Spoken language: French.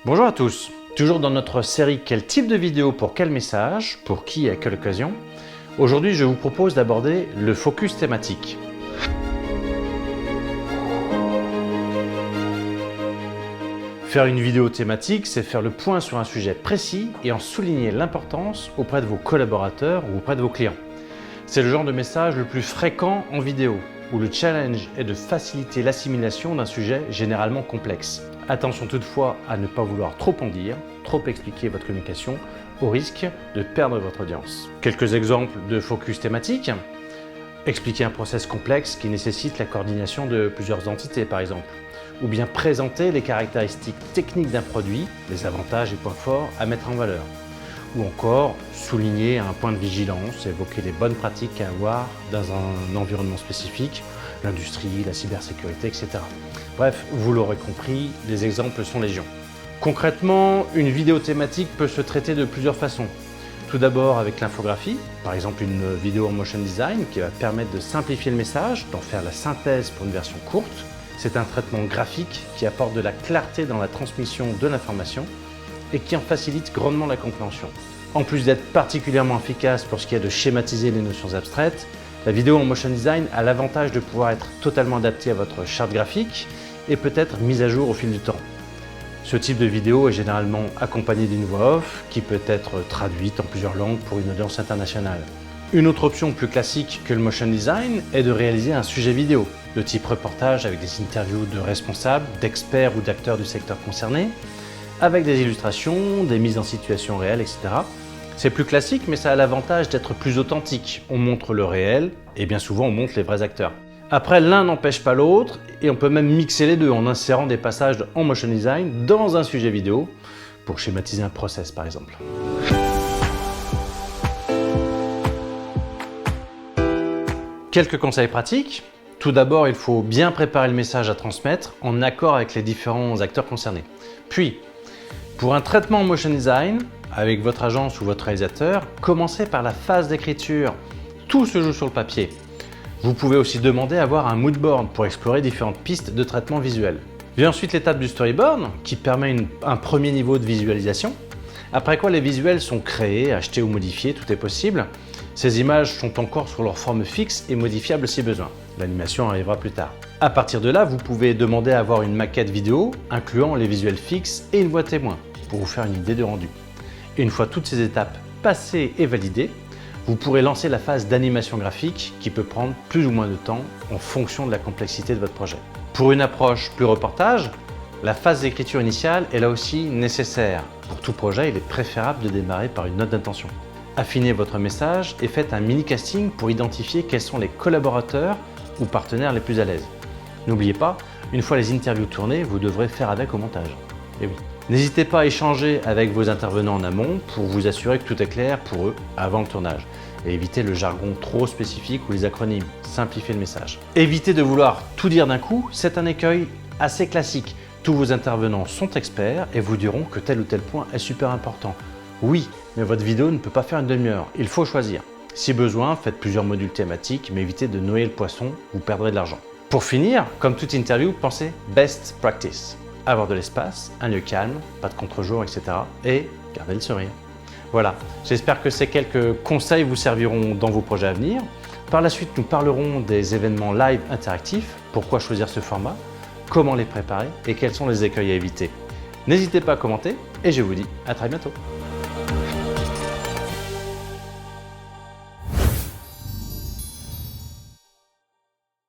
Bonjour à tous, toujours dans notre série Quel type de vidéo pour quel message, pour qui et à quelle occasion. Aujourd'hui je vous propose d'aborder le focus thématique. Faire une vidéo thématique, c'est faire le point sur un sujet précis et en souligner l'importance auprès de vos collaborateurs ou auprès de vos clients. C'est le genre de message le plus fréquent en vidéo, où le challenge est de faciliter l'assimilation d'un sujet généralement complexe. Attention toutefois à ne pas vouloir trop en dire, trop expliquer votre communication, au risque de perdre votre audience. Quelques exemples de focus thématique. Expliquer un process complexe qui nécessite la coordination de plusieurs entités par exemple. Ou bien présenter les caractéristiques techniques d'un produit, les avantages et points forts à mettre en valeur. Ou encore souligner un point de vigilance, évoquer les bonnes pratiques à avoir dans un environnement spécifique, l'industrie, la cybersécurité, etc. Bref, vous l'aurez compris, les exemples sont légion. Concrètement, une vidéo thématique peut se traiter de plusieurs façons. Tout d'abord avec l'infographie, par exemple une vidéo en motion design qui va permettre de simplifier le message, d'en faire la synthèse pour une version courte. C'est un traitement graphique qui apporte de la clarté dans la transmission de l'information et qui en facilite grandement la compréhension. En plus d'être particulièrement efficace pour ce qui est de schématiser les notions abstraites, la vidéo en motion design a l'avantage de pouvoir être totalement adaptée à votre charte graphique et peut être mise à jour au fil du temps. Ce type de vidéo est généralement accompagné d'une voix off qui peut être traduite en plusieurs langues pour une audience internationale. Une autre option plus classique que le motion design est de réaliser un sujet vidéo, de type reportage avec des interviews de responsables, d'experts ou d'acteurs du secteur concerné, avec des illustrations, des mises en situation réelles, etc. C'est plus classique, mais ça a l'avantage d'être plus authentique. On montre le réel et bien souvent on montre les vrais acteurs. Après, l'un n'empêche pas l'autre et on peut même mixer les deux en insérant des passages en motion design dans un sujet vidéo pour schématiser un process par exemple. Quelques conseils pratiques. Tout d'abord, il faut bien préparer le message à transmettre en accord avec les différents acteurs concernés. Puis, pour un traitement en motion design, avec votre agence ou votre réalisateur, commencez par la phase d'écriture. Tout se joue sur le papier. Vous pouvez aussi demander à avoir un mood board pour explorer différentes pistes de traitement visuel. Vient ensuite l'étape du storyboard qui permet un premier niveau de visualisation. Après quoi les visuels sont créés, achetés ou modifiés, tout est possible. Ces images sont encore sur leur forme fixe et modifiables si besoin. L'animation arrivera plus tard. À partir de là, vous pouvez demander à avoir une maquette vidéo incluant les visuels fixes et une voix témoin pour vous faire une idée de rendu. Et une fois toutes ces étapes passées et validées, vous pourrez lancer la phase d'animation graphique qui peut prendre plus ou moins de temps en fonction de la complexité de votre projet. Pour une approche plus reportage, la phase d'écriture initiale est là aussi nécessaire. Pour tout projet, il est préférable de démarrer par une note d'intention. Affinez votre message et faites un mini-casting pour identifier quels sont les collaborateurs ou partenaires les plus à l'aise. N'oubliez pas, une fois les interviews tournées, vous devrez faire avec au montage. Et oui. N'hésitez pas à échanger avec vos intervenants en amont pour vous assurer que tout est clair pour eux avant le tournage. Et évitez le jargon trop spécifique ou les acronymes, simplifiez le message. Évitez de vouloir tout dire d'un coup, c'est un écueil assez classique. Tous vos intervenants sont experts et vous diront que tel ou tel point est super important. Oui, mais votre vidéo ne peut pas faire une demi-heure, il faut choisir. Si besoin, faites plusieurs modules thématiques, mais évitez de noyer le poisson, vous perdrez de l'argent. Pour finir, comme toute interview, pensez best practice. Avoir de l'espace, un lieu calme, pas de contre-jour, etc. Et garder le sourire. Voilà, j'espère que ces quelques conseils vous serviront dans vos projets à venir. Par la suite, nous parlerons des événements live interactifs, pourquoi choisir ce format, comment les préparer et quels sont les écueils à éviter. N'hésitez pas à commenter et je vous dis à très bientôt.